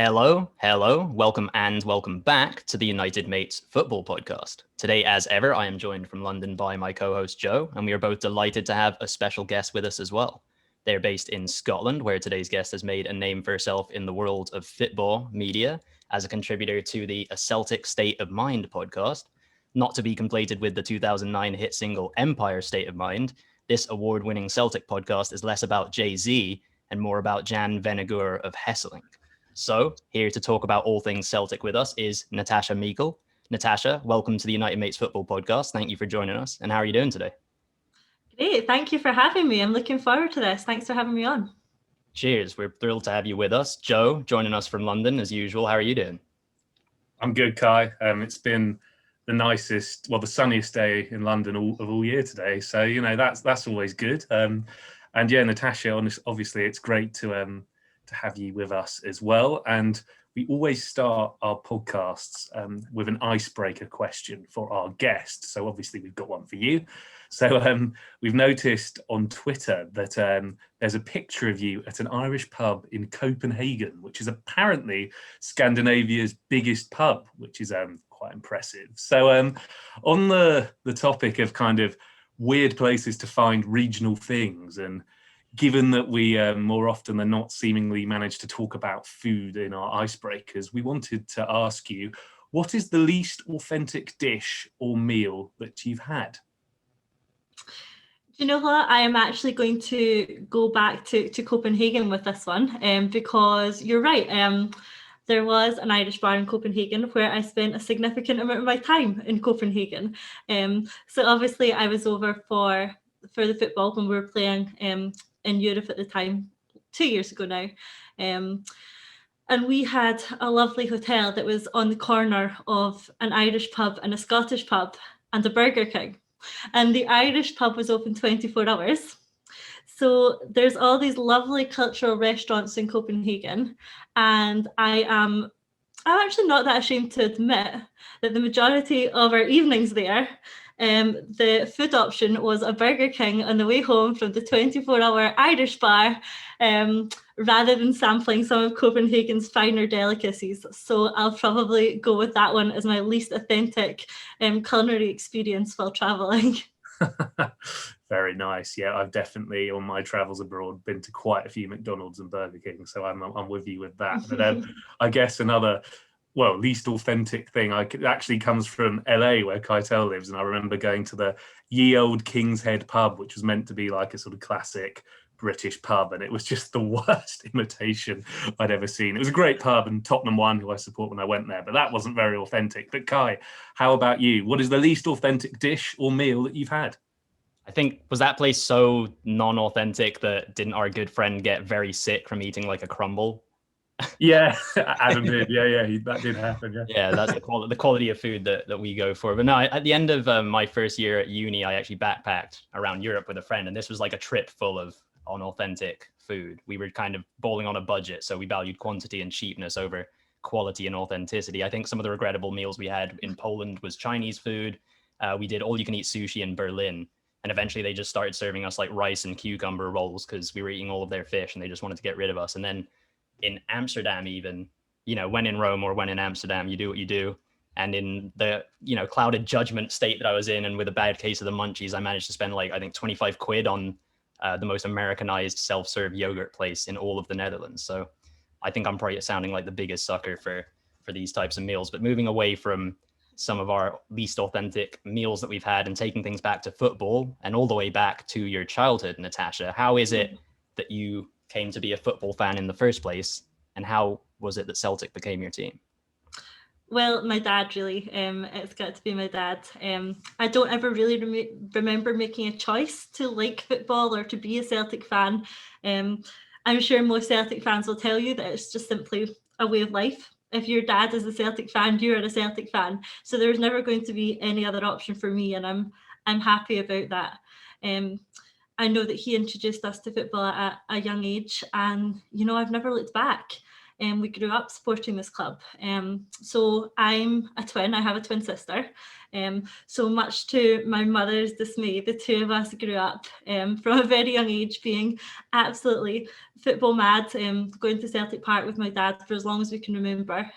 Hello, welcome and welcome back to the United Mates Football Podcast. Today, as ever, I am joined from London by my co-host Joe, and we are both delighted to have a special guest with us as well. They're based in Scotland, where today's guest has made a name for herself in the world of football media as a contributor to the Celtic State of Mind podcast. Not to be conflated with the 2009 hit single Empire State of Mind, this award-winning Celtic podcast is less about Jay-Z and more about Jan Vennegoor of Hesselink. So, here to talk about all things Celtic with us is Natasha Meikle. Natasha, welcome to the United Mates Football Podcast. Thank you for joining us. And how are you doing today? Great. Thank you for having me. I'm looking forward to this. Thanks for having me on. Cheers. We're thrilled to have you with us. Joe, joining us from London as usual. How are you doing? I'm good, Kai. It's been the sunniest day in London all year today. So, that's always good. And yeah, Natasha, obviously it's great to have you with us as well. And we always start our podcasts with an icebreaker question for our guests. So obviously we've got one for you. So we've noticed on Twitter that there's a picture of you at an Irish pub in Copenhagen, which is apparently Scandinavia's biggest pub, which is quite impressive. So on the topic of kind of weird places to find regional things, and given that we more often than not seemingly manage to talk about food in our icebreakers, we wanted to ask you, what is the least authentic dish or meal that you've had? Do you know what? I am actually going to go back to Copenhagen with this one because you're right. There was an Irish bar in Copenhagen where I spent a significant amount of my time in Copenhagen. So obviously I was over for the football when we were playing in Europe at the time, 2 years ago now. And we had a lovely hotel that was on the corner of an Irish pub and a Scottish pub and a Burger King. And the Irish pub was open 24 hours. So there's all these lovely cultural restaurants in Copenhagen. And I'm actually not that ashamed to admit that the majority of our evenings there, the food option was a Burger King on the way home from the 24-hour Irish bar, rather than sampling some of Copenhagen's finer delicacies. So I'll probably go with that one as my least authentic culinary experience while traveling. Very nice. Yeah, I've definitely, on my travels abroad, been to quite a few McDonald's and Burger King, so I'm with you with that. But I guess another, least authentic thing actually comes from LA, where Keitel lives, and I remember going to the ye old King's Head pub, which was meant to be like a sort of classic British pub, and it was just the worst imitation I'd ever seen. It was a great pub, and Tottenham won, who I support when I went there, but that wasn't very authentic. But Kai, how about you? What is the least authentic dish or meal that you've had? I think, was that place so non-authentic that didn't our good friend get very sick from eating like a crumble? Yeah, Adam did. Yeah, that did happen. Yeah, that's the quality of food that we go for. But no, at the end of my first year at uni, I actually backpacked around Europe with a friend, and this was like a trip full of unauthentic food. We were kind of bowling on a budget, so we valued quantity and cheapness over quality and authenticity. I think some of the regrettable meals we had in Poland was Chinese food. We did all-you-can-eat sushi in Berlin. And eventually they just started serving us like rice and cucumber rolls because we were eating all of their fish and they just wanted to get rid of us. And then in Amsterdam, even, when in Rome or when in Amsterdam, you do what you do. And in the, clouded judgment state that I was in, and with a bad case of the munchies, I managed to spend like, I think 25 quid on the most Americanized self-serve yogurt place in all of the Netherlands. So I think I'm probably sounding like the biggest sucker for these types of meals. But moving away from some of our least authentic meals that we've had and taking things back to football and all the way back to your childhood, Natasha, how is it that you came to be a football fan in the first place, and how was it that Celtic became your team? Well, my dad, really. It's got to be my dad. I don't ever really remember making a choice to like football or to be a Celtic fan. I'm sure most Celtic fans will tell you that it's just simply a way of life. If your dad is a Celtic fan, you're a Celtic fan. So there's never going to be any other option for me, and I'm happy about that. I know that he introduced us to football at a young age, and I've never looked back. we grew up supporting this club. So I'm a twin, I have a twin sister. So much to my mother's dismay, the two of us grew up from a very young age being absolutely football mad, going to Celtic Park with my dad for as long as we can remember.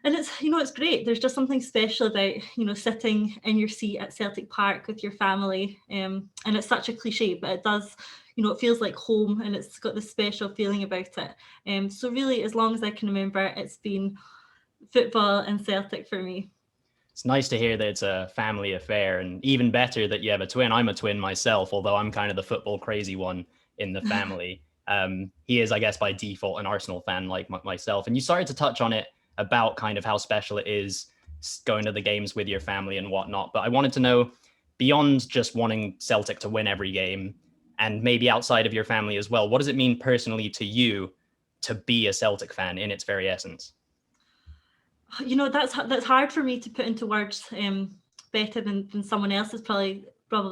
And it's, it's great. There's just something special about, sitting in your seat at Celtic Park with your family. And it's such a cliche, but it does, it feels like home, and it's got this special feeling about it. So really, as long as I can remember, it's been football and Celtic for me. It's nice to hear that it's a family affair, and even better that you have a twin. I'm a twin myself, although I'm kind of the football crazy one in the family. He is, I guess, by default an Arsenal fan like myself. And you started to touch on it about kind of how special it is going to the games with your family and whatnot. But I wanted to know, beyond just wanting Celtic to win every game, and maybe outside of your family as well, what does it mean personally to you to be a Celtic fan in its very essence? That's hard for me to put into words better than someone else has probably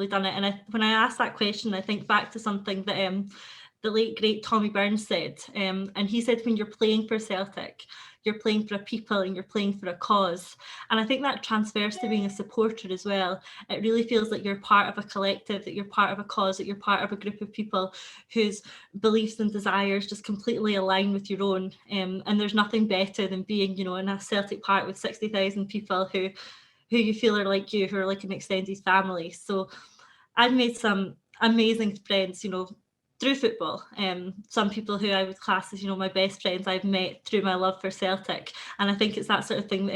done it. And when I ask that question, I think back to something that the late great Tommy Burns said, and he said, when you're playing for Celtic, you're playing for a people and you're playing for a cause. And I think that transfers to being a supporter as well. It really feels like you're part of a collective, that you're part of a cause, that you're part of a group of people whose beliefs and desires just completely align with your own. And there's nothing better than being, in a Celtic Park with 60,000 people who you feel are like you, who are like an extended family. So I've made some amazing friends, through football. Some people who I would class as, my best friends I've met through my love for Celtic. And I think it's that sort of thing that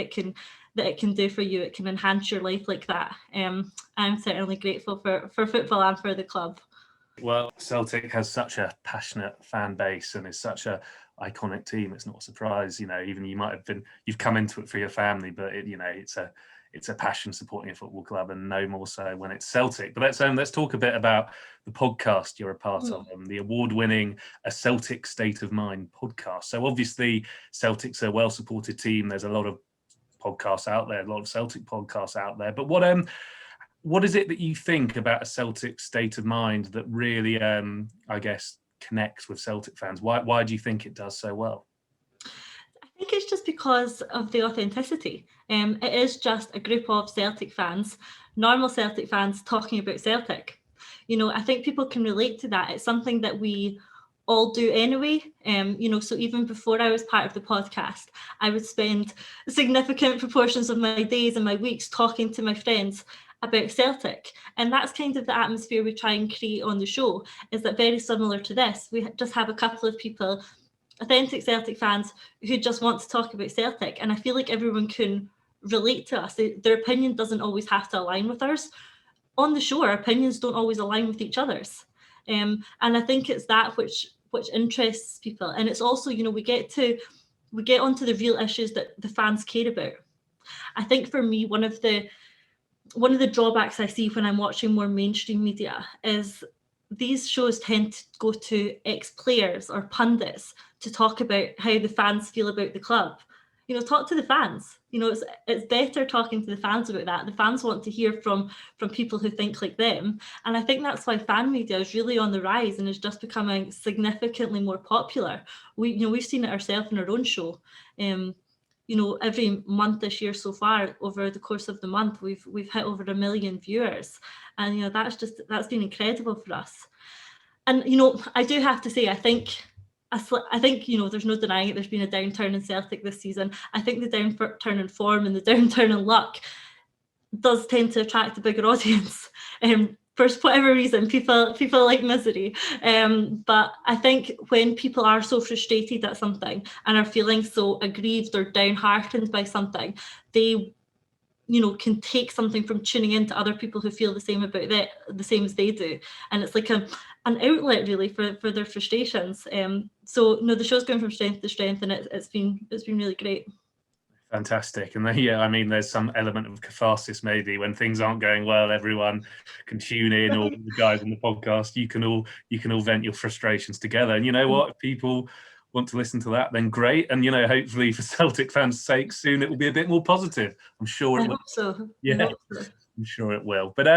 it can do for you. It can enhance your life like that. I'm certainly grateful for football and for the club. Well, Celtic has such a passionate fan base and is such a iconic team. It's not a surprise, even you've come into it for your family, but it's a passion supporting a football club, and no more so when it's Celtic. But let's talk a bit about the podcast you're a part of, the award-winning A Celtic State of Mind podcast. So obviously Celtic's a well-supported team. There's a lot of podcasts out there, a lot of Celtic podcasts out there. But what is it that you think about A Celtic State of Mind that really, I guess, connects with Celtic fans? Why do you think it does so well? I think it's just because of the authenticity. It is just a group of Celtic fans, normal Celtic fans talking about Celtic. I think people can relate to that. It's something that we all do anyway. So even before I was part of the podcast, I would spend significant proportions of my days and my weeks talking to my friends about Celtic. And that's kind of the atmosphere we try and create on the show, is that very similar to this. We just have a couple of people, authentic Celtic fans, who just want to talk about Celtic. And I feel like everyone can relate to us. Their opinion doesn't always have to align with ours. On the show, our opinions don't always align with each other's. And I think it's that which interests people. And it's also, we get onto the real issues that the fans care about. I think for me, one of the drawbacks I see when I'm watching more mainstream media is these shows tend to go to ex-players or pundits to talk about how the fans feel about the club. Talk to the fans. It's better talking to the fans about that. The fans want to hear from people who think like them. And I think that's why fan media is really on the rise and is just becoming significantly more popular. We've seen it ourselves in our own show. Every month this year so far, over the course of the month, we've hit over 1 million viewers. And, that's been incredible for us. And, I do have to say, I think, there's no denying it, there's been a downturn in Celtic this season. I think the downturn in form and the downturn in luck does tend to attract a bigger audience. For whatever reason, people like misery. But I think when people are so frustrated at something and are feeling so aggrieved or downhearted by something, they can take something from tuning into other people who feel the same about that, the same as they do. And it's like an outlet really for their frustrations. So no, the show's going from strength to strength, and it's been really great. Fantastic. And then, there's some element of catharsis maybe when things aren't going well. Everyone can tune in, or the guys on the podcast, you can all vent your frustrations together. And you know what? If people want to listen to that, then great. And hopefully for Celtic fans' sake, soon it will be a bit more positive. I'm sure it will. I hope so. Yeah. I'm sure it will. But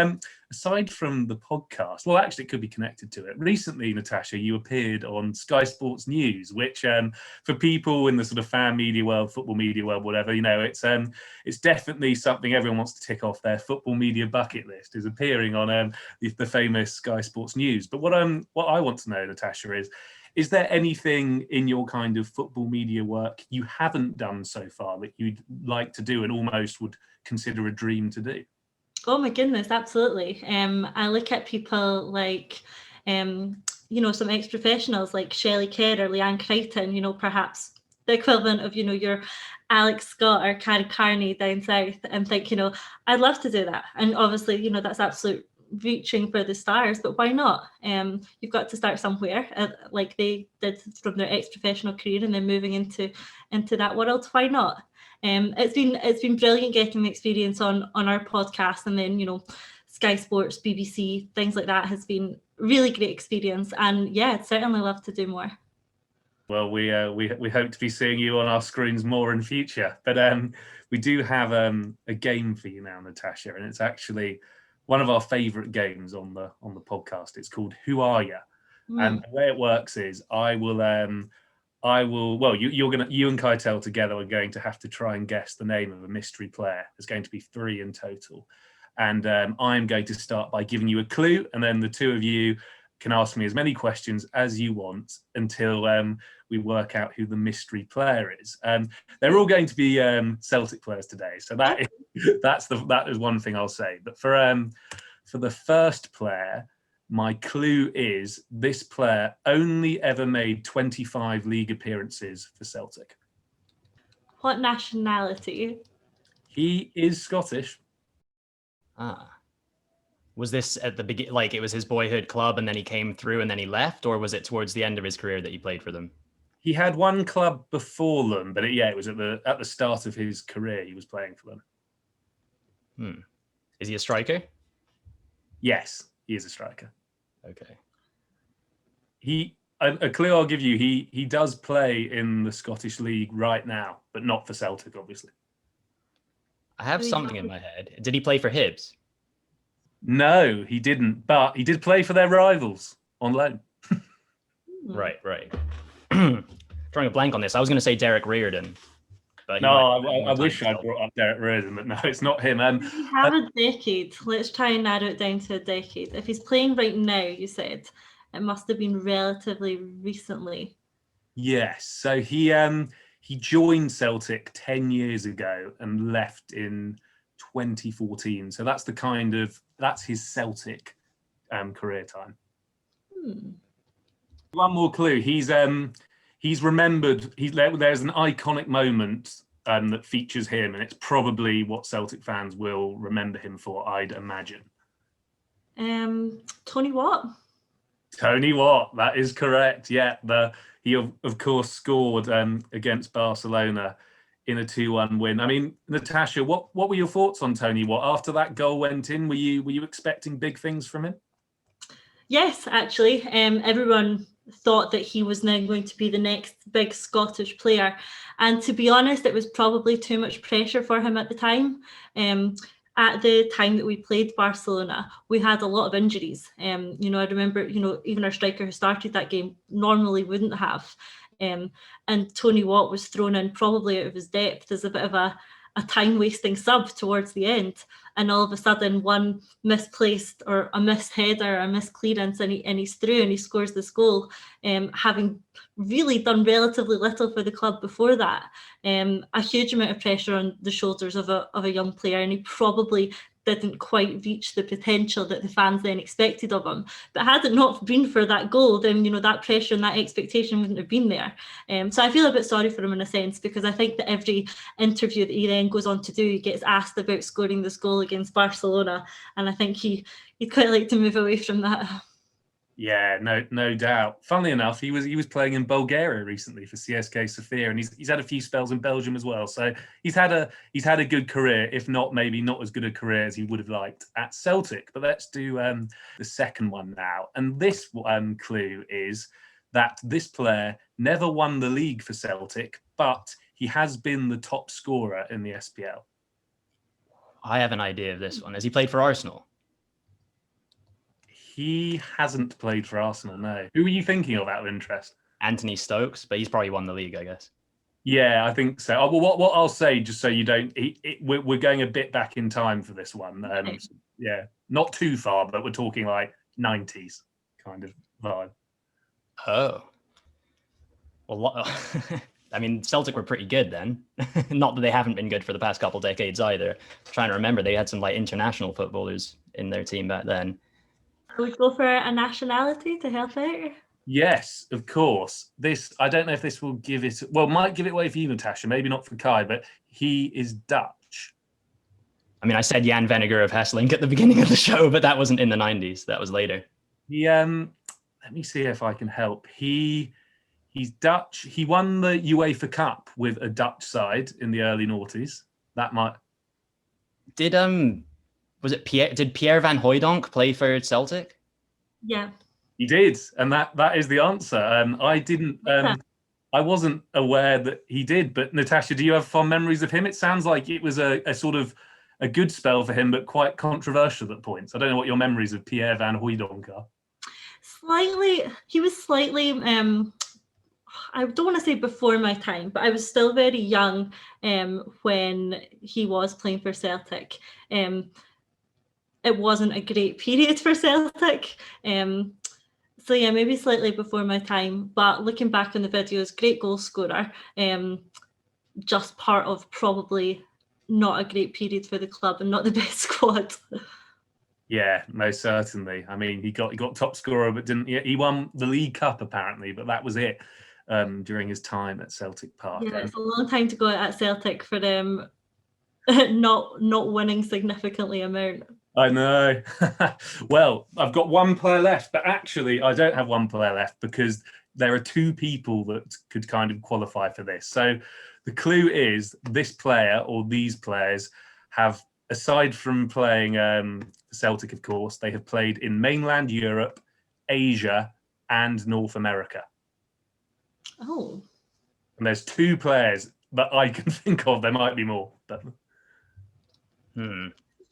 aside from the podcast, well, actually, it could be connected to it. Recently, Natasha, you appeared on Sky Sports News, which for people in the sort of fan media world, football media world, whatever, it's definitely something everyone wants to tick off their football media bucket list, is appearing on the famous Sky Sports News. But what I want to know, Natasha, is there anything in your kind of football media work you haven't done so far that you'd like to do and almost would consider a dream to do? Oh my goodness, absolutely. I look at people like, some ex-professionals like Shelley Kerr or Leanne Crichton, perhaps the equivalent of, your Alex Scott or Carrie Carney down south, and think, I'd love to do that. And obviously, that's absolute reaching for the stars, but why not? You've got to start somewhere, like they did from their ex-professional career and then moving into that world. Why not? It's been brilliant getting the experience on our podcast, and then Sky Sports, BBC, things like that has been really great experience. And yeah, I'd certainly love to do more. Well, we hope to be seeing you on our screens more in future. But we do have a game for you now, Natasha, and it's actually one of our favourite games on the podcast. It's called Who Are Ya? And the way it works is you and Keitel together are going to have to try and guess the name of a mystery player. There's going to be 3 in total. And I'm going to start by giving you a clue, and then the two of you can ask me as many questions as you want until we work out who the mystery player is. They're all going to be Celtic players today, so that is one thing I'll say. But for the first player, my clue is this player only ever made 25 league appearances for Celtic. What nationality? He is Scottish. Was this at the beginning, like it was his boyhood club and then he came through and then he left, or was it towards the end of his career that he played for them? He had one club before them, but it was at the start of his career he was playing for them. Is he a striker? Yes, he is a striker. Okay. A clue I'll give you, he does play in the Scottish League right now, but not for Celtic, obviously. I have something in my head. Did he play for Hibs? No, he didn't, but he did play for their rivals on loan. Right. Drawing a blank on this. I was going to say Derek Reardon. But no, I wish I'd brought up Derek Reardon, but no, it's not him. We have a decade. Let's try and narrow it down to a decade. If he's playing right now, you said, it must have been relatively recently. Yes, so he joined Celtic 10 years ago and left in 2014. So that's his Celtic career time. One more clue. He's remembered. There's an iconic moment that features him, and it's probably what Celtic fans will remember him for, I'd imagine. Tony Watt. Tony Watt. That is correct. Yeah, he of course scored against Barcelona in a 2-1 win. I mean, Natasha, what were your thoughts on Tony Watt after that goal went in? Were you expecting big things from him? Yes, actually. Everyone thought that he was now going to be the next big Scottish player. And to be honest, it was probably too much pressure for him at the time. At the time that we played Barcelona, we had a lot of injuries. I remember, even our striker who started that game normally wouldn't have. And Tony Watt was thrown in probably out of his depth as a bit of a time-wasting sub towards the end. And all of a sudden, one misplaced or a missed header, a missed clearance, and he's through and he scores this goal, having really done relatively little for the club before that. A huge amount of pressure on the shoulders of a young player, and he probably didn't quite reach the potential that the fans then expected of him. But had it not been for that goal, then that pressure and that expectation wouldn't have been there. So I feel a bit sorry for him in a sense, because I think that every interview that he then goes on to do, he gets asked about scoring this goal against Barcelona, and I think he'd quite like to move away from that. Yeah, no doubt. Funnily enough, he was playing in Bulgaria recently for CSKA Sofia, and he's had a few spells in Belgium as well. So he's had a good career, if not maybe not as good a career as he would have liked at Celtic. But let's do the second one now. And this clue is that this player never won the league for Celtic, but he has been the top scorer in the SPL. I have an idea of this one. Has he played for Arsenal? He hasn't played for Arsenal, no. Who are you thinking of out of interest? Anthony Stokes, but he's probably won the league, I guess. Yeah, I think so. Oh, well, what I'll say, just so you don't, we're going a bit back in time for this one. Yeah, not too far, but we're talking like 90s kind of vibe. Oh. Well, I mean, Celtic were pretty good then. Not that they haven't been good for the past couple decades either. I'm trying to remember, they had some like international footballers in their team back then. Would we go for a nationality to help out? Yes, of course. I don't know if this will give it, well, might give it away for you, Natasha, maybe not for Kai, but he is Dutch. I mean, I said Jan Vennegar of Hesselink at the beginning of the show, but that wasn't in the 90s. That was later. Let me see if I can help. He's Dutch. He won the UEFA Cup with a Dutch side in the early noughties. That might. Did Pierre van Hooijdonk play for Celtic? Yeah. He did, and that is the answer. I didn't. I wasn't aware that he did. But Natasha, do you have fond memories of him? It sounds like it was a sort of a good spell for him, but quite controversial at points. I don't know what your memories of Pierre van Hooijdonk are. He was slightly. I don't want to say before my time, but I was still very young when he was playing for Celtic. It wasn't a great period for Celtic. So yeah, maybe slightly before my time, but looking back on the videos, great goal scorer. Just part of probably not a great period for the club and not the best squad. Yeah, most certainly. I mean, he got top scorer, but didn't. He won the League Cup apparently, but that was it during his time at Celtic Park. Yeah, it's a long time to go at Celtic for them not winning significantly amount. I know. Well, I've got one player left, but actually I don't have one player left because there are two people that could kind of qualify for this. So the clue is this player or these players have, aside from playing Celtic, of course, they have played in mainland Europe, Asia, and North America. Oh. And there's two players that I can think of. There might be more. But...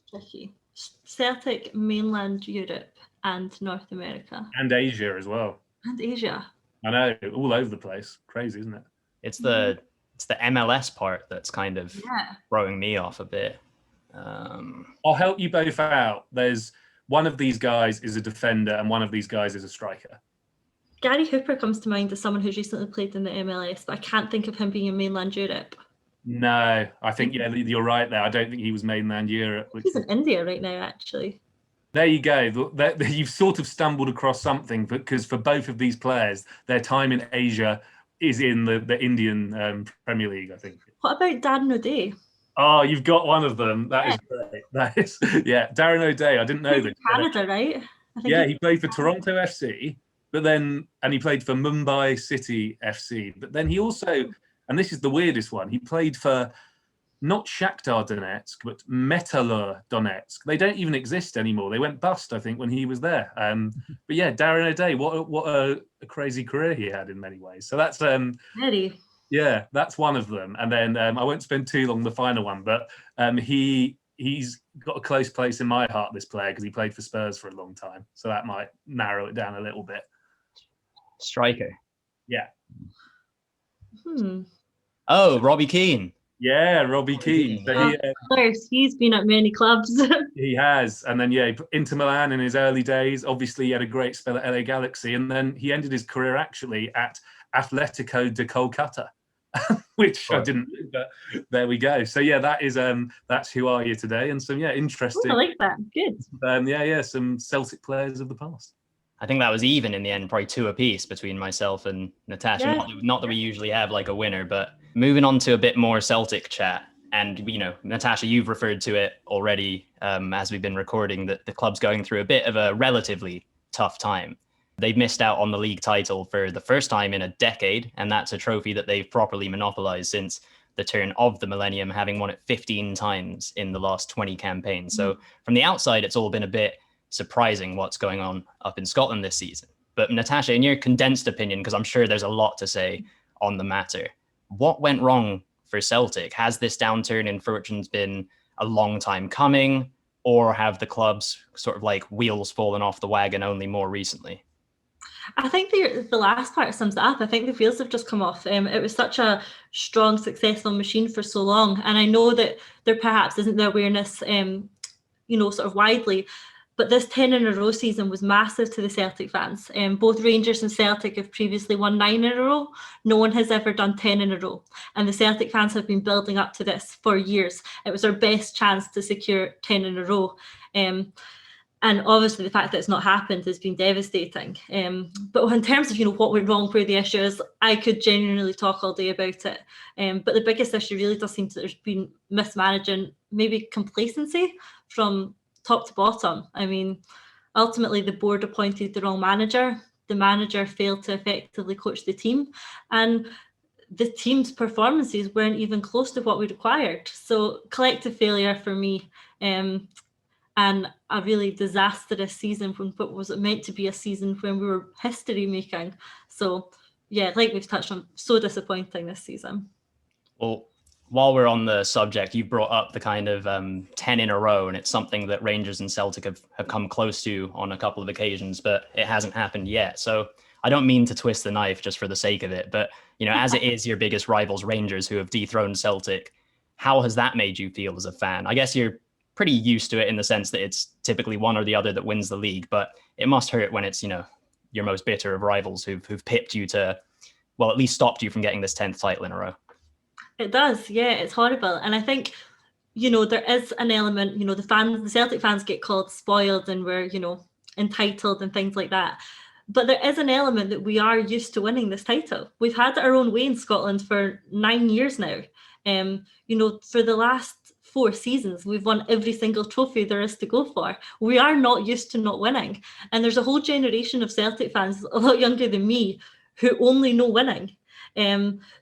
Tricky. Celtic, mainland Europe, and North America. And Asia as well. And Asia. I know, all over the place. Crazy, isn't it? It's the MLS part that's kind of throwing me off a bit. I'll help you both out. There's one of these guys is a defender and one of these guys is a striker. Gary Hooper comes to mind as someone who's recently played in the MLS, but I can't think of him being in mainland Europe. No, I think, yeah, you're right there. I don't think he was mainland Europe. He's in India right now, actually. There you go. You've sort of stumbled across something, because for both of these players, their time in Asia is in the Indian Premier League, I think. What about Darren O'Day? Oh, you've got one of them. That is great. That is, yeah, Darren O'Day. I didn't know that. Canada, right? He played for Toronto FC, and he played for Mumbai City FC. But then he also, and this is the weirdest one, he played for not Shakhtar Donetsk, but Metalurh Donetsk. They don't even exist anymore. They went bust, I think, when he was there. But yeah, Darren O'Day, what a crazy career he had in many ways. So that's Very. Yeah, that's one of them. And then I won't spend too long on the final one, but he's got a close place in my heart, this player, because he played for Spurs for a long time. So that might narrow it down a little bit. Striker. Yeah. Oh, Robbie Keane. Yeah, Robbie Keane. So he's been at many clubs. He has. And then, Inter Milan in his early days. Obviously, he had a great spell at LA Galaxy. And then he ended his career actually at Atletico de Kolkata, which I didn't do, but there we go. So, yeah, that is that's Who Are You Today? And some, interesting. I like that. Good. Some Celtic players of the past. I think that was even in the end, probably 2 apiece between myself and Natasha. Yeah. Not that we usually have like a winner, but moving on to a bit more Celtic chat. And, Natasha, you've referred to it already as we've been recording, that the club's going through a bit of a relatively tough time. They've missed out on the league title for the first time in a decade, and that's a trophy that they've properly monopolised since the turn of the millennium, having won it 15 times in the last 20 campaigns. So from the outside, it's all been a bit surprising what's going on up in Scotland this season. But Natasha, in your condensed opinion, because I'm sure there's a lot to say on the matter, what went wrong for Celtic? Has this downturn in fortunes been a long time coming, or have the club's sort of like wheels fallen off the wagon only more recently? I think the last part sums it up. I think the wheels have just come off. It was such a strong, successful machine for so long. And I know that there perhaps isn't the awareness, sort of widely, but this 10 in a row season was massive to the Celtic fans. Both Rangers and Celtic have previously won 9 in a row. No one has ever done 10 in a row. And the Celtic fans have been building up to this for years. It was our best chance to secure 10 in a row. And obviously the fact that it's not happened has been devastating. But in terms of, what went wrong, where the issue is, I could genuinely talk all day about it. But the biggest issue really does seem to there's been mismanaging, maybe complacency from top to bottom. I mean, ultimately the board appointed the wrong manager. The manager failed to effectively coach the team. And the team's performances weren't even close to what we required. So collective failure for me. And a really disastrous season when what was it meant to be a season when we were history making. So yeah, like we've touched on, so disappointing this season. Well, while we're on the subject, you brought up the kind of 10 in a row, and it's something that Rangers and Celtic have come close to on a couple of occasions, but it hasn't happened yet. So I don't mean to twist the knife just for the sake of it, but as it is your biggest rivals, Rangers, who have dethroned Celtic, how has that made you feel as a fan? I guess you're pretty used to it in the sense that it's typically one or the other that wins the league, but it must hurt when it's, your most bitter of rivals who've pipped you to, well, at least stopped you from getting this 10th title in a row. It does, yeah, it's horrible. And I think, there is an element, the Celtic fans get called spoiled and we're, entitled and things like that. But there is an element that we are used to winning this title. We've had our own way in Scotland for 9 years now. For the last 4 seasons, we've won every single trophy there is to go for. We are not used to not winning. And there's a whole generation of Celtic fans, a lot younger than me, who only know winning.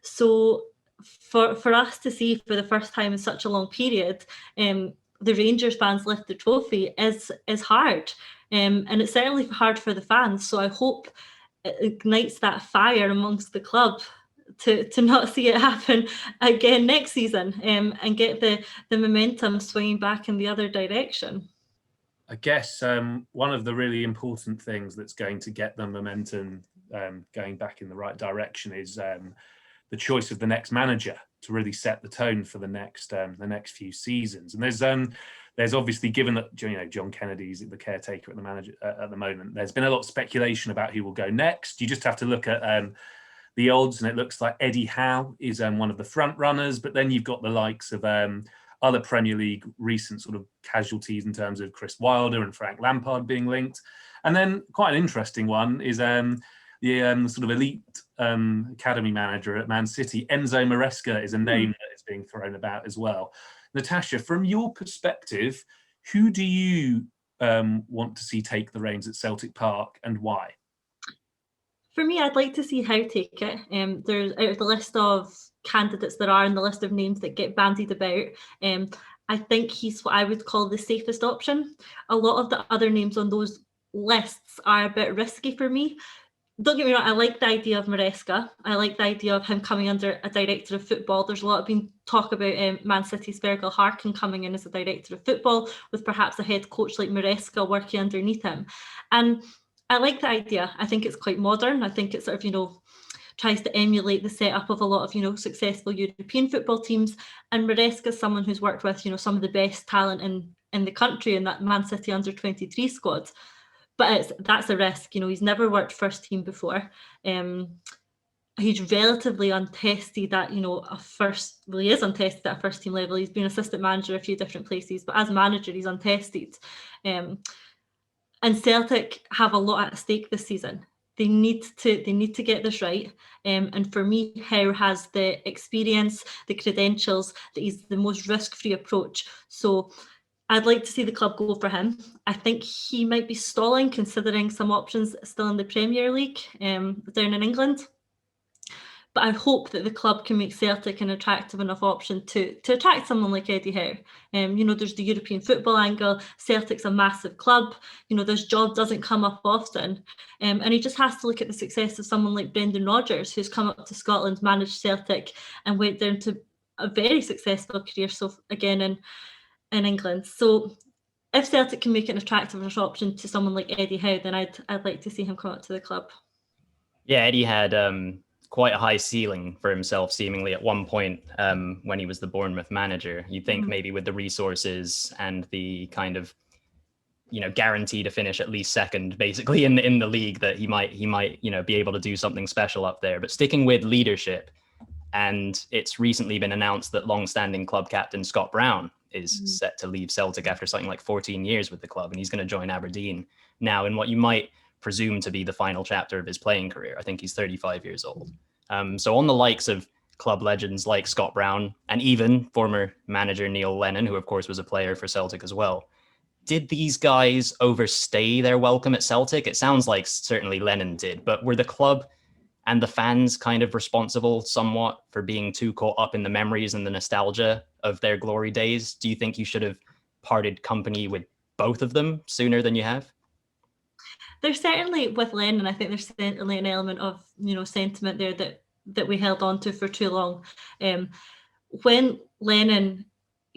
So for us to see for the first time in such a long period, the Rangers fans lift the trophy is hard. And it's certainly hard for the fans. So I hope it ignites that fire amongst the club to not see it happen again next season, and get the momentum swinging back in the other direction. I guess one of the really important things that's going to get the momentum going back in the right direction is the choice of the next manager to really set the tone for the next few seasons. And there's obviously, given that John Kennedy's the caretaker at the manager at the moment, there's been a lot of speculation about who will go next. You just have to look at the odds, and it looks like Eddie Howe is one of the front runners, but then you've got the likes of other Premier League recent sort of casualties in terms of Chris Wilder and Frank Lampard being linked. And then quite an interesting one is the sort of elite academy manager at Man City, Enzo Maresca, is a name that is being thrown about as well. Natasha, from your perspective, who do you want to see take the reins at Celtic Park, and why? For me, I'd like to see Howe take it. There's, out of the list of candidates there are and the list of names that get bandied about, I think he's what I would call the safest option. A lot of the other names on those lists are a bit risky for me. Don't get me wrong, I like the idea of Maresca. I like the idea of him coming under a director of football. There's a lot of been talk about Man City's Fergal Harkin coming in as a director of football, with perhaps a head coach like Maresca working underneath him. And I like the idea. I think it's quite modern. I think it sort of, tries to emulate the setup of a lot of, successful European football teams. And Maresca is someone who's worked with, some of the best talent in the country in that Man City under-23 squad. But that's a risk. He's never worked first team before. He's relatively untested at, he is untested at a first team level. He's been assistant manager a few different places, but as manager, he's untested. And Celtic have a lot at stake this season. They need to get this right. And for me, Howe has the experience, the credentials, that he's the most risk-free approach. So I'd like to see the club go for him. I think he might be stalling, considering some options still in the Premier League down in England. But I hope that the club can make Celtic an attractive enough option to attract someone like Eddie Howe. There's the European football angle. Celtic's a massive club. This job doesn't come up often. And he just has to look at the success of someone like Brendan Rodgers, who's come up to Scotland, managed Celtic, and went down to a very successful career. So again, in in England. So if Celtic can make it an attractive option to someone like Eddie Howe, then I'd like to see him come up to the club. Yeah, Eddie had quite a high ceiling for himself, seemingly at one point when he was the Bournemouth manager. You'd think maybe with the resources and the kind of, guarantee to finish at least second, basically in the league, that he might be able to do something special up there. But sticking with leadership, and it's recently been announced that long-standing club captain Scott Brown is set to leave Celtic after something like 14 years with the club, and he's going to join Aberdeen now in what you might presume to be the final chapter of his playing career. I think he's 35 years old. So on the likes of club legends like Scott Brown and even former manager Neil Lennon, who of course was a player for Celtic as well, did these guys overstay their welcome at Celtic? It sounds like certainly Lennon did, but were the club and the fans kind of responsible somewhat for being too caught up in the memories and the nostalgia of their glory days? Do you think you should have parted company with both of them sooner than you have? There's certainly, with Lennon, I think there's certainly an element of, sentiment there that we held on to for too long. When Lennon,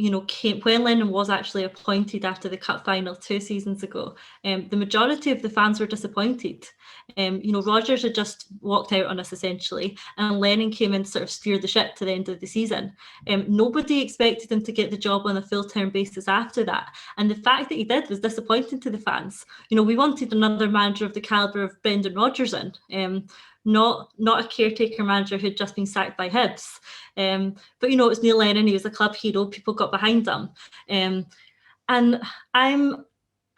when Lennon was actually appointed after the cup final 2 seasons ago, the majority of the fans were disappointed. Rodgers had just walked out on us essentially, and Lennon came in to sort of steer the ship to the end of the season. Nobody expected him to get the job on a full-term basis after that, and the fact that he did was disappointing to the fans. We wanted another manager of the calibre of Brendan Rodgers in. Not a caretaker manager who'd just been sacked by Hibs. But it was Neil Lennon, he was a club hero, people got behind him. And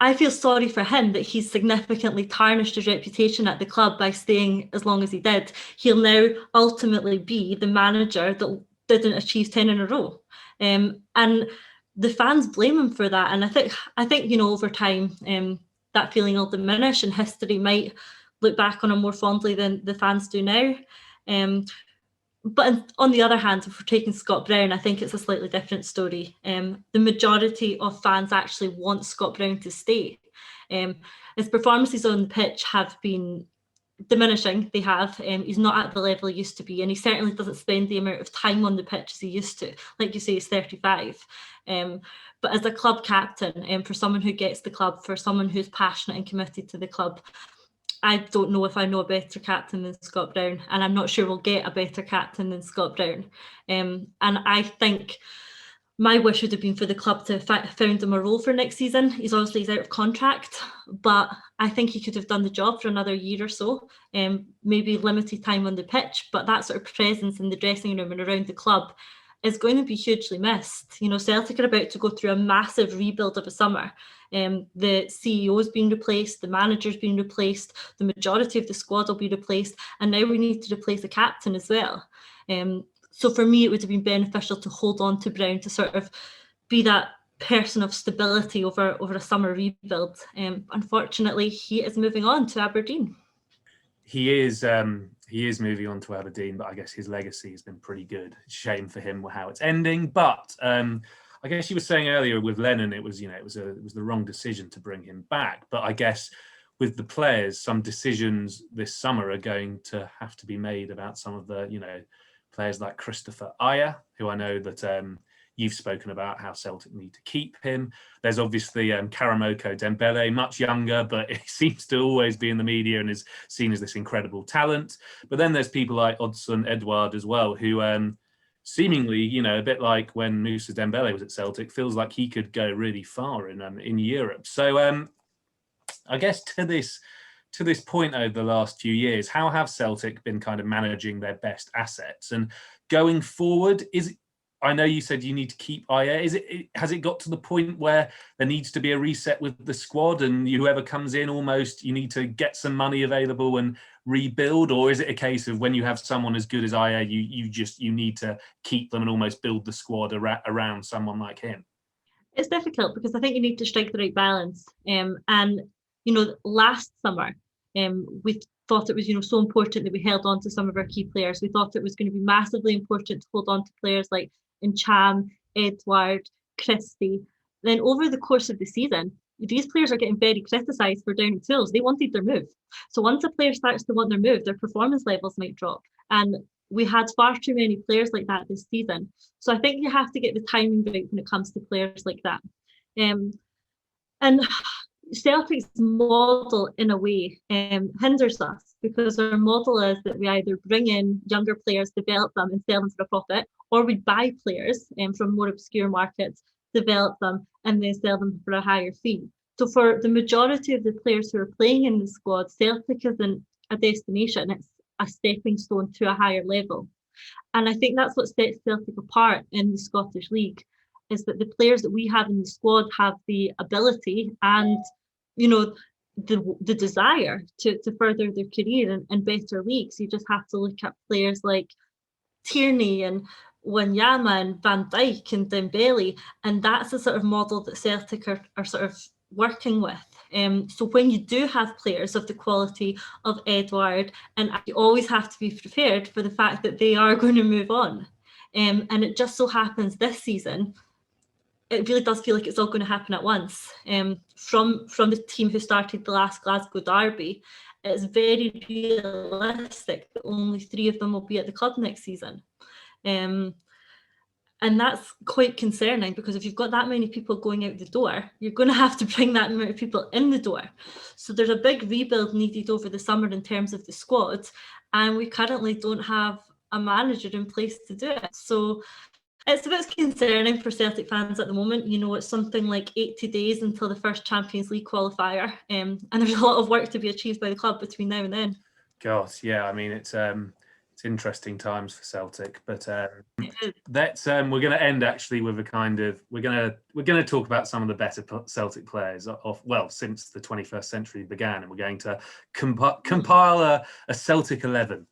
I feel sorry for him that he's significantly tarnished his reputation at the club by staying as long as he did. He'll now ultimately be the manager that didn't achieve 10 in a row. And the fans blame him for that. And I think over time, that feeling will diminish and history might look back on him more fondly than the fans do now. But on the other hand, if we're taking Scott Brown, I think it's a slightly different story. The majority of fans actually want Scott Brown to stay. His performances on the pitch have been diminishing. They have. He's not at the level he used to be, and he certainly doesn't spend the amount of time on the pitch as he used to. Like you say, he's 35. But as a club captain, for someone who gets the club, for someone who's passionate and committed to the club, I don't know if I know a better captain than Scott Brown, and I'm not sure we'll get a better captain than Scott Brown. And I think my wish would have been for the club to have found him a role for next season. He's out of contract, but I think he could have done the job for another year or so, maybe limited time on the pitch, but that sort of presence in the dressing room and around the club is going to be hugely missed. Celtic are about to go through a massive rebuild of a summer. The CEO's been replaced, the manager's been replaced, the majority of the squad will be replaced, and now we need to replace a captain as well. So for me, it would have been beneficial to hold on to Brown to sort of be that person of stability over a summer rebuild. Unfortunately, he is moving on to Aberdeen. He is moving on to Aberdeen, but I guess his legacy has been pretty good. Shame for him how it's ending. But I guess you were saying earlier with Lennon, it was the wrong decision to bring him back. But I guess with the players, some decisions this summer are going to have to be made about some of the players like Christopher Ajer, who I know that you've spoken about how Celtic need to keep him. There's obviously Karamoko Dembele, much younger, but he seems to always be in the media and is seen as this incredible talent. But then there's people like Odsonne Edouard as well, who seemingly, a bit like when Moussa Dembele was at Celtic, feels like he could go really far in Europe. So I guess to this point over the last few years, how have Celtic been kind of managing their best assets? And going forward, I know you said you need to keep Ajer. Has it got to the point where there needs to be a reset with the squad, and whoever comes in, almost you need to get some money available and rebuild? Or is it a case of when you have someone as good as Ajer, you need to keep them and almost build the squad around someone like him? It's difficult because I think you need to strike the right balance. And last summer, we thought it was so important that we held on to some of our key players. We thought it was going to be massively important to hold on to players like Ncham, Edouard, Christie. Then over the course of the season, these players are getting very criticised for down tools. They wanted their move. So once a player starts to want their move, their performance levels might drop. And we had far too many players like that this season. So I think you have to get the timing right when it comes to players like that. And Celtic's model, in a way, hinders us, because our model is that we either bring in younger players, develop them, and sell them for a profit, or we buy players from more obscure markets, develop them, and then sell them for a higher fee. So for the majority of the players who are playing in the squad, Celtic isn't a destination, it's a stepping stone to a higher level. And I think that's what sets Celtic apart in the Scottish League, is that the players that we have in the squad have the ability and, you know, the desire to further their career in better leagues. You just have to look at players like Tierney and Wanyama and Van Dijk and Dembele, and that's the sort of model that Celtic are sort of working with. So when you do have players of the quality of Edouard, and you always have to be prepared for the fact that they are going to move on. And it just so happens this season, it really does feel like it's all going to happen at once. From the team who started the last Glasgow derby, it's very realistic that only 3 of them will be at the club next season. And that's quite concerning, because if you've got that many people going out the door, you're going to have to bring that amount of people in the door. So there's a big rebuild needed over the summer in terms of the squad, and we currently don't have a manager in place to do it. So it's a bit concerning for Celtic fans at the moment. You know, it's something like 80 days until the first Champions League qualifier, and there's a lot of work to be achieved by the club between now and then. God, yeah, I mean, it's interesting times for Celtic, but that's we're going to end actually with a kind of we're going to talk about some of the better Celtic players since the 21st century began, and we're going to compile a Celtic 11.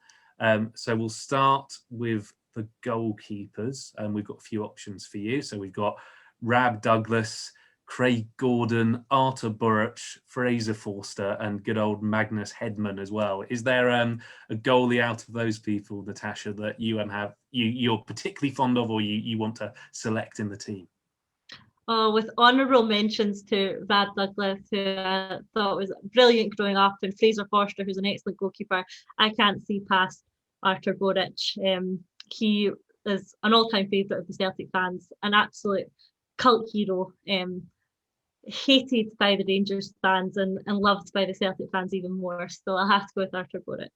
So we'll start with the goalkeepers, and we've got a few options for you. So we've got Rab Douglas, Craig Gordon, Artur Boruc, Fraser Forster, and good old Magnus Hedman as well. Is there a goalie out of those people, Natasha, that you're particularly fond of, or you want to select in the team? Oh, with honourable mentions to Rab Douglas, who I thought was brilliant growing up, and Fraser Forster, who's an excellent goalkeeper. I can't see past Artur Boruc. He is an all-time favourite of the Celtic fans, an absolute cult hero, hated by the Rangers fans and loved by the Celtic fans even more. So I'll have to go with Artur Boruc.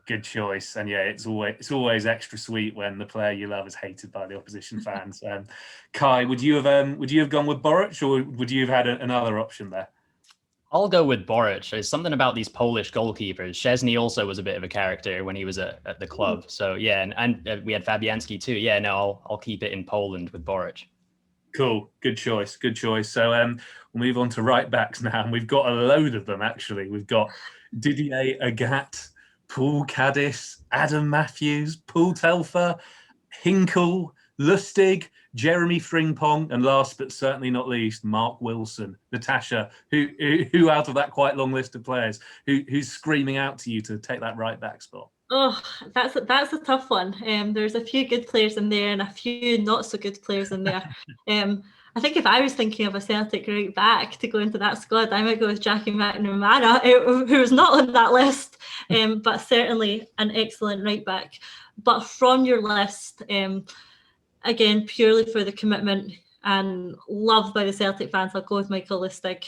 Good choice, and yeah, it's always extra sweet when the player you love is hated by the opposition fans. Kai, would you have gone with Boruc, or would you have had another option there? I'll go with Boruc. There's something about these Polish goalkeepers. Szczesny also was a bit of a character when he was at the club. So yeah, and we had Fabianski too. Yeah, no, I'll keep it in Poland with Boruc. Cool, good choice. So we'll move on to right backs now, and we've got a load of them actually. We've got Didier Agathe, Paul Caddis, Adam Matthews, Paul Telfer, Hinkle, Lustig, Jeremy Frimpong, and last but certainly not least, Mark Wilson. Natasha, who out of that quite long list of players, who's screaming out to you to take that right back spot? Oh, that's a tough one. There's a few good players in there and a few not so good players in there. I think if I was thinking of a Celtic right back to go into that squad, I might go with Jackie McNamara, who's not on that list, but certainly an excellent right back. But from your list, again, purely for the commitment and love by the Celtic fans, I'll go with Michael Lustig.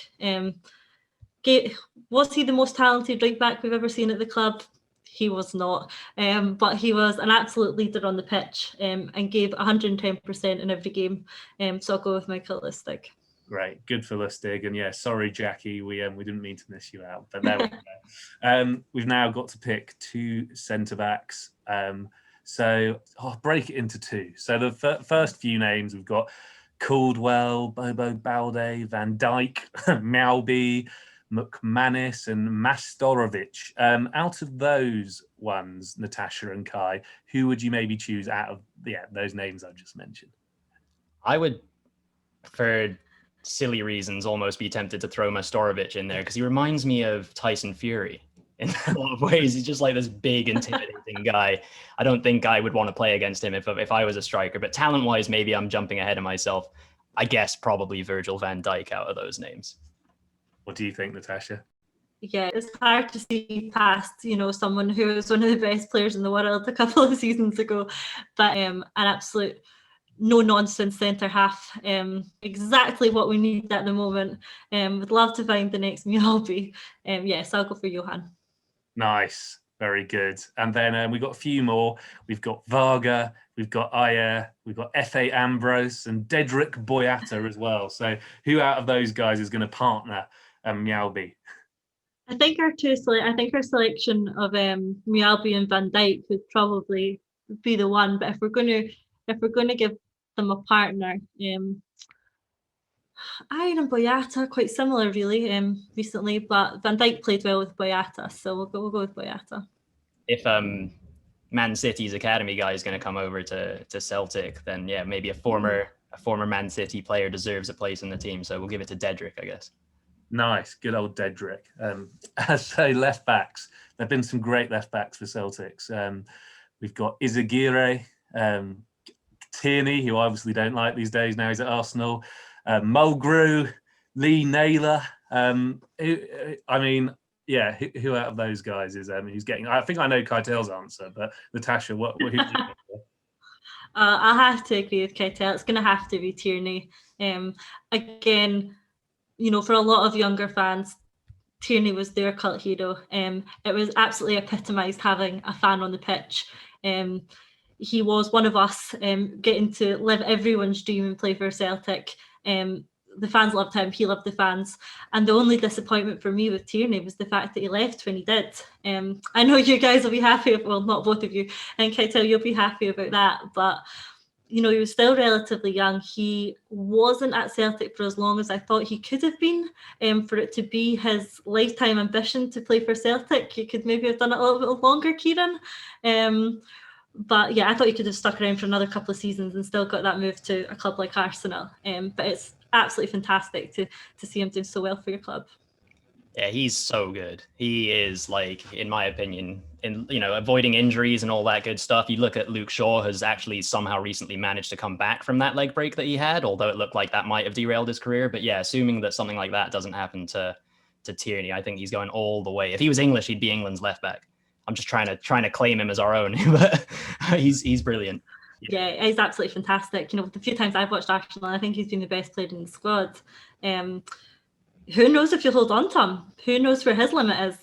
Was he the most talented right back we've ever seen at the club? He was not, but he was an absolute leader on the pitch and gave 110% in every game. So I'll go with Michael Lustig. Great, good for Lustig, and yeah, sorry Jackie, we didn't mean to miss you out, but there we go. We've now got to pick 2 centre backs. So I'll break it into 2. So the first few names we've got Caldwell, Bobo Balde, Van Dijk, Malby, McManus, and Mastorovic. Out of those ones, Natasha and Kai, who would you maybe choose out of those names I've just mentioned? I would, for silly reasons, almost be tempted to throw Mastorovic in there, because he reminds me of Tyson Fury in a lot of ways. He's just like this big, intimidating guy. I don't think I would want to play against him if I was a striker, but talent-wise, maybe I'm jumping ahead of myself. I guess probably Virgil van Dijk out of those names. What do you think, Natasha? Yeah, it's hard to see past, someone who was one of the best players in the world a couple of seasons ago, but an absolute no-nonsense centre half, exactly what we need at the moment. Would love to find the next Mjolby. Yes, I'll go for Johan. Nice. Very good. And then we've got a few more. We've got Varga, we've got Ayer, we've got F.A. Ambrose and Dedrick Boyata as well. So who out of those guys is going to partner Mjolby? I think our selection of Mjolby and Van Dijk would probably be the one. But if we're going to give them a partner, Ayer and Boyata quite similar really recently, but Van Dijk played well with Boyata, so we'll go with Boyata. If Man City's academy guy is going to come over to Celtic, then yeah, maybe a former Man City player deserves a place in the team. So we'll give it to Dedrick, I guess. Nice, good old Dedrick. So left backs, there've been some great left backs for Celtics. We've got Izagirre, Tierney, who I obviously don't like these days. Now he's at Arsenal. Mulgrew, Lee Naylor. Yeah, who out of those guys is who's getting? I think I know Keitel's answer, but Natasha, what who do you think? I'll have to agree with Keitel. It's going to have to be Tierney. Again, for a lot of younger fans, Tierney was their cult hero. It was absolutely epitomised having a fan on the pitch. He was one of us, getting to live everyone's dream and play for Celtic. The fans loved him, he loved the fans. And the only disappointment for me with Tierney was the fact that he left when he did. I know you guys will be happy, well, not both of you, and Keitel, you'll be happy about that. But, he was still relatively young. He wasn't at Celtic for as long as I thought he could have been. For it to be his lifetime ambition to play for Celtic, he could maybe have done it a little bit longer, Kieran. But yeah, I thought he could have stuck around for another couple of seasons and still got that move to a club like Arsenal. But it's absolutely fantastic to see him doing so well for your club. Yeah, he's so good. He is, like, in my opinion, avoiding injuries and all that good stuff. You look at Luke Shaw, has actually somehow recently managed to come back from that leg break that he had, although it looked like that might have derailed his career. But yeah, assuming that something like that doesn't happen to Tierney, I think he's going all the way. If he was English, he'd be England's left back. I'm just trying to claim him as our own, but he's brilliant. Yeah, he's absolutely fantastic. The few times I've watched Arsenal, I think he's been the best player in the squad. Who knows if you'll hold on to him? Who knows where his limit is?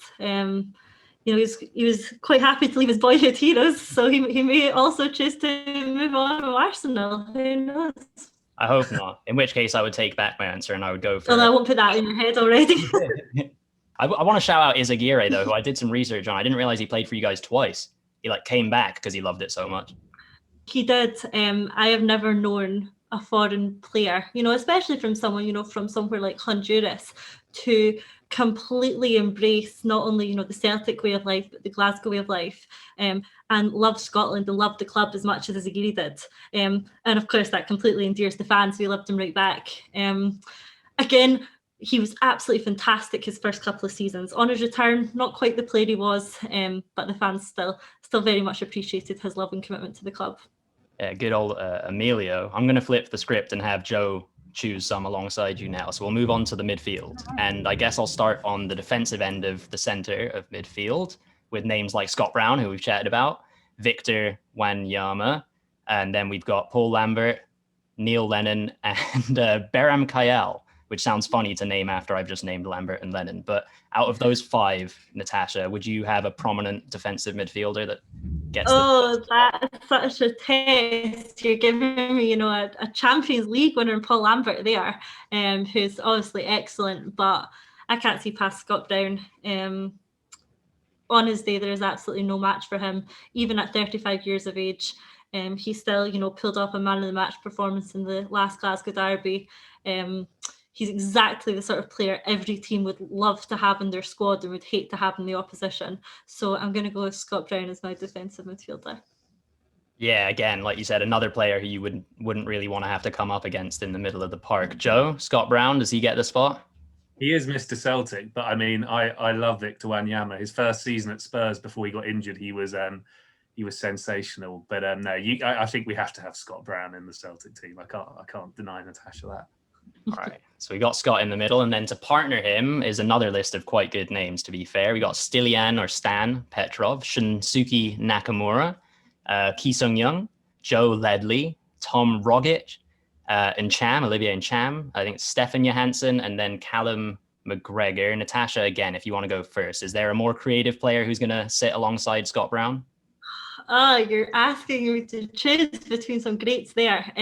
He was quite happy to leave his boyhood heroes, so he may also choose to move on from Arsenal. Who knows? I hope not. In which case, I would take back my answer and I would go for. Well, I won't put that in your head already. I want to shout out Izagirre though, who I did some research on. I didn't realize he played for you guys twice. He came back because he loved it so much. He did. I have never known a foreign player, especially from someone, from somewhere like Honduras, to completely embrace not only, the Celtic way of life, but the Glasgow way of life, and love Scotland and love the club as much as Izagirre did. And of course, that completely endears the fans. We loved him right back. Again, he was absolutely fantastic his first couple of seasons. On his return, not quite the player he was, but the fans still very much appreciated his love and commitment to the club. Yeah, good old Emilio. I'm going to flip the script and have Joe choose some alongside you now. So we'll move on to the midfield. And I guess I'll start on the defensive end of the centre of midfield with names like Scott Brown, who we've chatted about, Victor Wanyama, and then we've got Paul Lambert, Neil Lennon, and Beram Keitel, which sounds funny to name after I've just named Lambert and Lennon. But out of those five, Natasha, would you have a prominent defensive midfielder that gets that's such a test. You're giving me, a Champions League winner in Paul Lambert there, who's obviously excellent, but I can't see past Scott Brown. On his day, there is absolutely no match for him, even at 35 years of age. He still, pulled off a man of the match performance in the last Glasgow derby. He's exactly the sort of player every team would love to have in their squad and would hate to have in the opposition. So I'm going to go with Scott Brown as my defensive midfielder. Yeah, again, like you said, another player who you wouldn't really want to have to come up against in the middle of the park. Joe, Scott Brown, does he get the spot? He is Mr. Celtic, but I mean, I love Victor Wanyama. His first season at Spurs before he got injured, he was sensational. But no, I think we have to have Scott Brown in the Celtic team. I can't deny Natasha that. All right. So we got Scott in the middle, and then to partner him is another list of quite good names, to be fair. We got Stilian or Stan Petrov, Shunsuke Nakamura, Ki Sung Young, Joe Ledley, Tom Rogic, Olivier Ncham, I think Stefan Johansson, and then Callum McGregor. Natasha, again, if you want to go first, is there a more creative player who's going to sit alongside Scott Brown? You're asking me to choose between some greats there.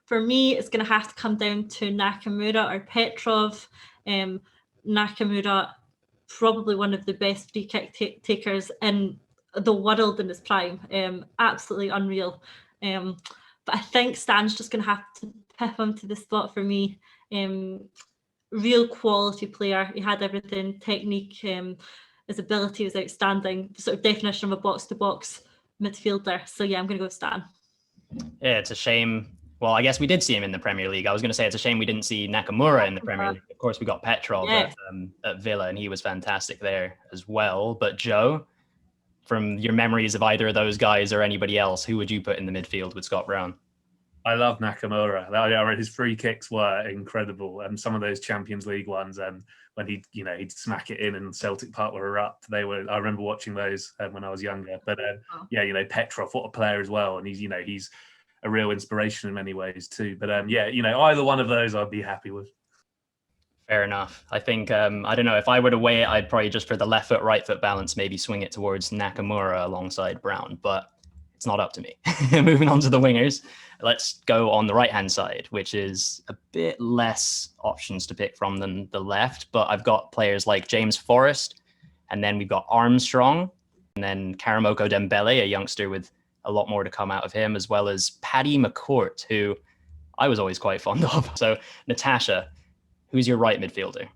For me, it's going to have to come down to Nakamura or Petrov. Nakamura, probably one of the best free kick takers in the world in his prime. Absolutely unreal. But I think Stan's just going to have to pip him to the spot for me. Real quality player. He had everything. Technique, his ability was outstanding. Sort of definition of a box-to-box midfielder. So yeah, I'm going to go with Stan. Yeah, it's a shame. Well, I guess we did see him in the Premier League. I was going to say it's a shame we didn't see Nakamura in the Premier League. Of course, we got Petrov at Villa, and he was fantastic there as well. But Joe, from your memories of either of those guys or anybody else, who would you put in the midfield with Scott Brown? I love Nakamura. His free kicks were incredible, and some of those Champions League ones, and when he'd smack it in and Celtic Park were erupt. I remember watching those when I was younger. But Petrov, what a player as well, and he's a real inspiration in many ways too. But either one of those I'd be happy with. Fair enough. I think, I don't know, if I were to weigh it, I'd probably just for the left foot, right foot balance, maybe swing it towards Nakamura alongside Brown, but it's not up to me. Moving on to the wingers, let's go on the right-hand side, which is a bit less options to pick from than the left, but I've got players like James Forrest, and then we've got Armstrong, and then Karamoko Dembele, a youngster with a lot more to come out of him, as well as Paddy McCourt, who I was always quite fond of. So, Natasha, who's your right midfielder?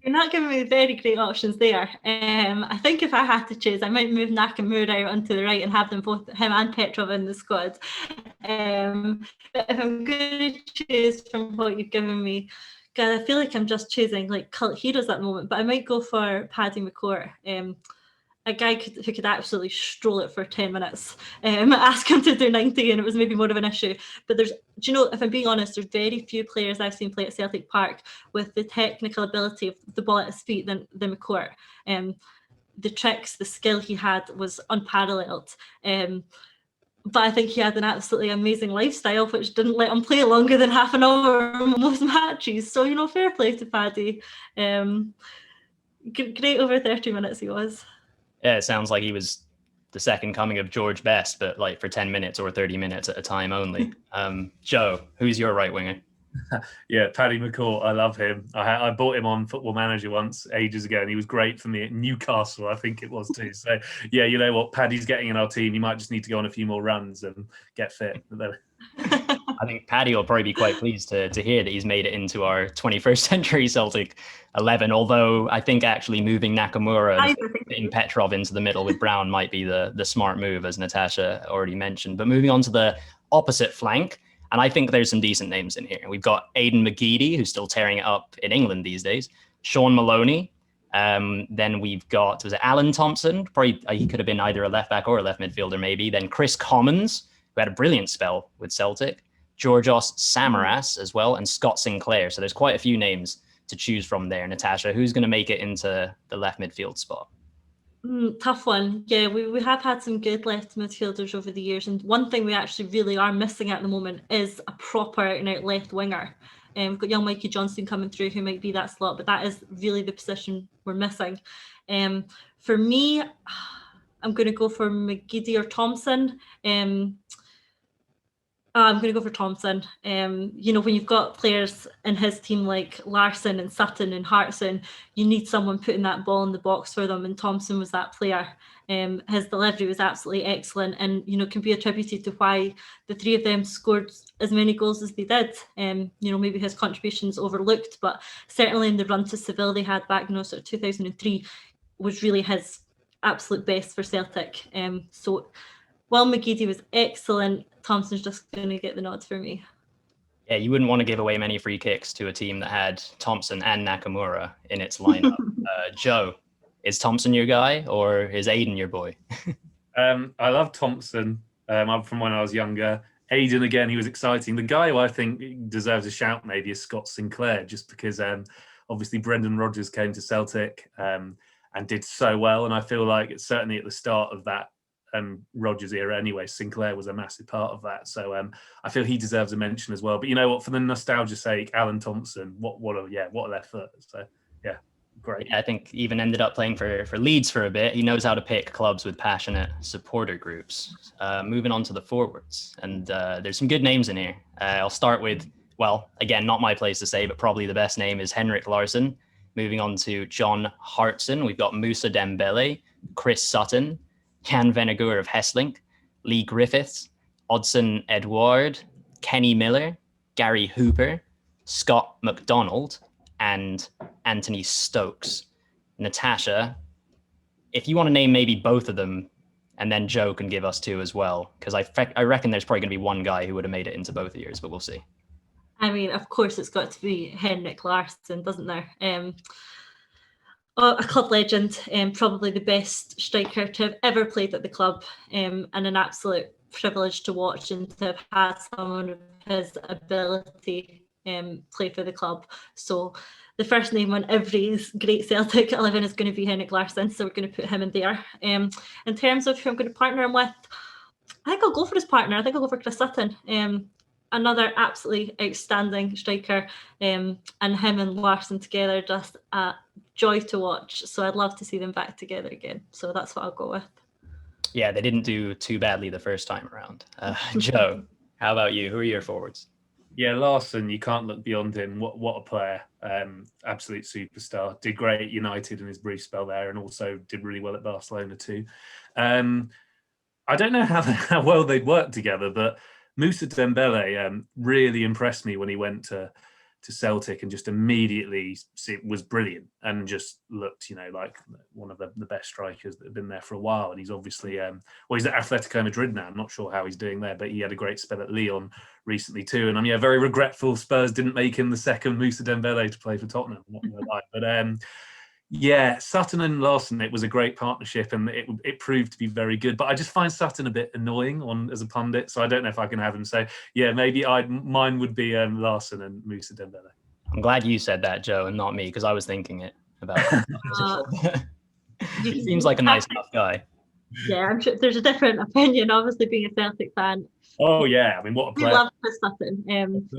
You're not giving me very great options there. I think if I had to choose, I might move Nakamura out onto the right and have them both, him and Petrov, in the squad. But if I'm going to choose from what you've given me, God, I feel like I'm just choosing like cult heroes at the moment, but I might go for Paddy McCourt. A guy who could absolutely stroll it for 10 minutes. Ask him to do 90 and it was maybe more of an issue. But if I'm being honest, there's very few players I've seen play at Celtic Park with the technical ability of the ball at his feet than McCourt. The tricks, the skill he had was unparalleled. But I think he had an absolutely amazing lifestyle, which didn't let him play longer than half an hour in most matches. So, fair play to Paddy. Great over 30 minutes he was. Yeah, it sounds like he was the second coming of George Best, but like for 10 minutes or 30 minutes at a time only. Joe, who's your right winger? Yeah, Paddy McCourt. I love him. I bought him on Football Manager once ages ago, and he was great for me at Newcastle, I think it was too. So, yeah, you know what? Paddy's getting in our team. He might just need to go on a few more runs and get fit. I think Paddy will probably be quite pleased to hear that he's made it into our 21st century Celtic 11, although I think actually moving Nakamura and putting Petrov into the middle with Brown might be the smart move, as Natasha already mentioned. But moving on to the opposite flank, and I think there's some decent names in here. We've got Aidan McGeady, who's still tearing it up in England these days, Sean Maloney, then we've got, was it Alan Thompson? Probably he could have been either a left back or a left midfielder maybe. Then Chris Commons, who had a brilliant spell with Celtic, Georgios Samaras as well, and Scott Sinclair. So there's quite a few names to choose from there. Natasha, who's going to make it into the left midfield spot? Tough one. Yeah, we have had some good left midfielders over the years, and one thing we actually really are missing at the moment is a proper out-and-out left winger. We've got young Mikey Johnston coming through who might be that slot, but that is really the position we're missing. For me, I'm going to go for McGeady or Thompson. I'm going to go for Thompson. When you've got players in his team like Larson and Sutton and Hartson, you need someone putting that ball in the box for them, and Thompson was that player. His delivery was absolutely excellent, and can be attributed to why the three of them scored as many goals as they did. Maybe his contributions overlooked, but certainly in the run to Seville they had back, sort of 2003, was really his absolute best for Celtic. So while McGeady was excellent, Thompson's just going to get the nods for me. Yeah, you wouldn't want to give away many free kicks to a team that had Thompson and Nakamura in its lineup. Joe, is Thompson your guy or is Aidan your boy? I love Thompson. I'm from when I was younger. Aidan, again, he was exciting. The guy who I think deserves a shout maybe is Scott Sinclair, just because obviously Brendan Rodgers came to Celtic and did so well. And I feel like it's certainly at the start of that Rodgers era anyway, Sinclair was a massive part of that. So I feel he deserves a mention as well. But you know what, for the nostalgia's sake, Alan Thompson, what a left foot. So yeah. Great. Yeah, I think he even ended up playing for Leeds for a bit. He knows how to pick clubs with passionate supporter groups. Moving on to the forwards, and there's some good names in here. I'll start with, well, again, not my place to say, but probably the best name is Henrik Larsson. Moving on to John Hartson, we've got Musa Dembele, Chris Sutton, Jan Vennegoor of Hesselink, Lee Griffiths, Odson Edouard, Kenny Miller, Gary Hooper, Scott McDonald, and Anthony Stokes. Natasha, if you want to name maybe both of them, and then Joe can give us two as well, because I reckon there's probably going to be one guy who would have made it into both of yours, but we'll see. I mean, of course, it's got to be Henrik Larsson, doesn't there? A club legend, probably the best striker to have ever played at the club, and an absolute privilege to watch and to have had someone of his ability play for the club. So the first name on every great Celtic 11 is going to be Henrik Larsson, so we're going to put him in there. In terms of who I'm going to partner him with, I think I'll go for his partner. I think I'll go for Chris Sutton. Another absolutely outstanding striker, and him and Larsson together, just a joy to watch. So I'd love to see them back together again. So that's what I'll go with. Yeah, they didn't do too badly the first time around. Joe, how about you? Who are your forwards? Yeah, Larsson, you can't look beyond him. What a player. Absolute superstar. Did great at United in his brief spell there, and also did really well at Barcelona too. I don't know how well they'd work together, but Musa Dembele really impressed me when he went to Celtic, and just immediately was brilliant and just looked, like one of the best strikers that have been there for a while. And he's obviously, he's at Atletico Madrid now. I'm not sure how he's doing there, but he had a great spell at Lyon recently too. And I'm very regretful Spurs didn't make him the second Musa Dembele to play for Tottenham. I'm not gonna lie. But yeah, Sutton and Larsson, it was a great partnership, and it proved to be very good. But I just find Sutton a bit annoying as a pundit, so I don't know if I can have him. So yeah, maybe mine would be Larsson and Musa Dembele. I'm glad you said that, Joe, and not me, because I was thinking it about. He seems like a nice enough guy. Yeah, I'm sure there's a different opinion. Obviously, being a Celtic fan. Oh yeah, I mean, what a player! We love Chris Sutton.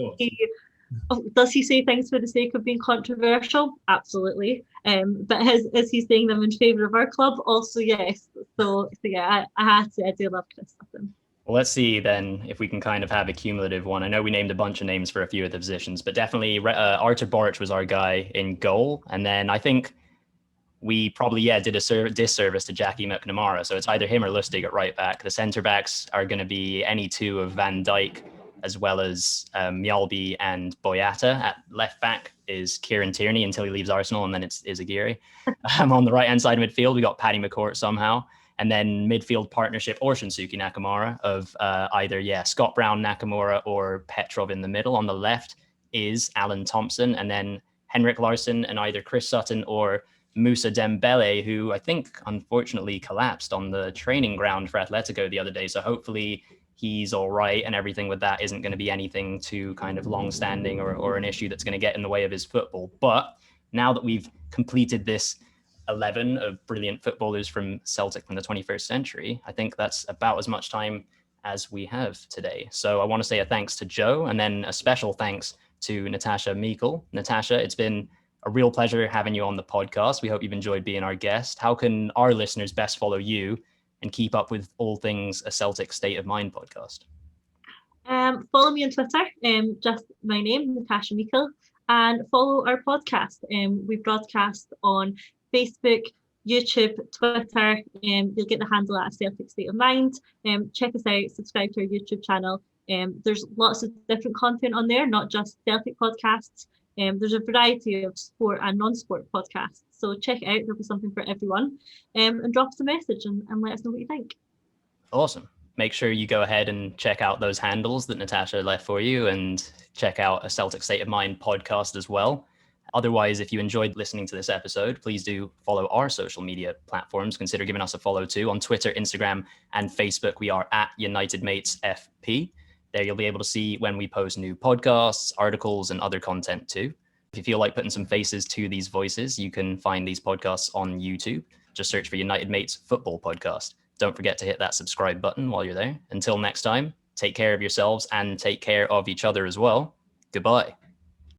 Does he say things for the sake of being controversial? Absolutely. But is he saying them in favour of our club? Also, yes. So yeah, I do love Chris Sutton. Well, let's see then if we can kind of have a cumulative one. I know we named a bunch of names for a few of the positions, but definitely Artur Boruc was our guy in goal. And then I think we probably, did a disservice to Jackie McNamara. So it's either him or Lustig at right back. The centre backs are going to be any two of Van Dijk, as well as Mjolby and Boyata. At left back is Kieran Tierney until he leaves Arsenal, and then it's Izagiri. On the right-hand side of midfield, we got Paddy McCourt somehow. And then midfield partnership, or Shinsuke Nakamura, of either, Scott Brown, Nakamura, or Petrov in the middle. On the left is Alan Thompson, and then Henrik Larsson and either Chris Sutton or Musa Dembele, who I think unfortunately collapsed on the training ground for Atletico the other day. So hopefully he's all right, and everything with that isn't going to be anything too kind of long-standing or an issue that's going to get in the way of his football. But now that we've completed this 11 of brilliant footballers from Celtic from the 21st century, I think that's about as much time as we have today. So I want to say a thanks to Joe, and then a special thanks to Natasha Meikle. Natasha, it's been a real pleasure having you on the podcast. We hope you've enjoyed being our guest. How can our listeners best follow you and keep up with all things a Celtic State of Mind podcast? Follow me on Twitter, just my name, Natasha Meikle, and follow our podcast. We broadcast on Facebook, YouTube, Twitter. You'll get the handle at Celtic State of Mind. Check us out, subscribe to our YouTube channel. There's lots of different content on there, not just Celtic podcasts. There's a variety of sport and non-sport podcasts. So check it out. There'll be something for everyone. And drop us a message and let us know what you think. Awesome. Make sure you go ahead and check out those handles that Natasha left for you, and check out a Celtic State of Mind podcast as well. Otherwise, if you enjoyed listening to this episode, please do follow our social media platforms. Consider giving us a follow too. On Twitter, Instagram, and Facebook, we are at United Mates FP. There you'll be able to see when we post new podcasts, articles, and other content too. If you feel like putting some faces to these voices, you can find these podcasts on YouTube. Just search for United Mates Football Podcast. Don't forget to hit that subscribe button while you're there. Until next time, take care of yourselves and take care of each other as well. Goodbye.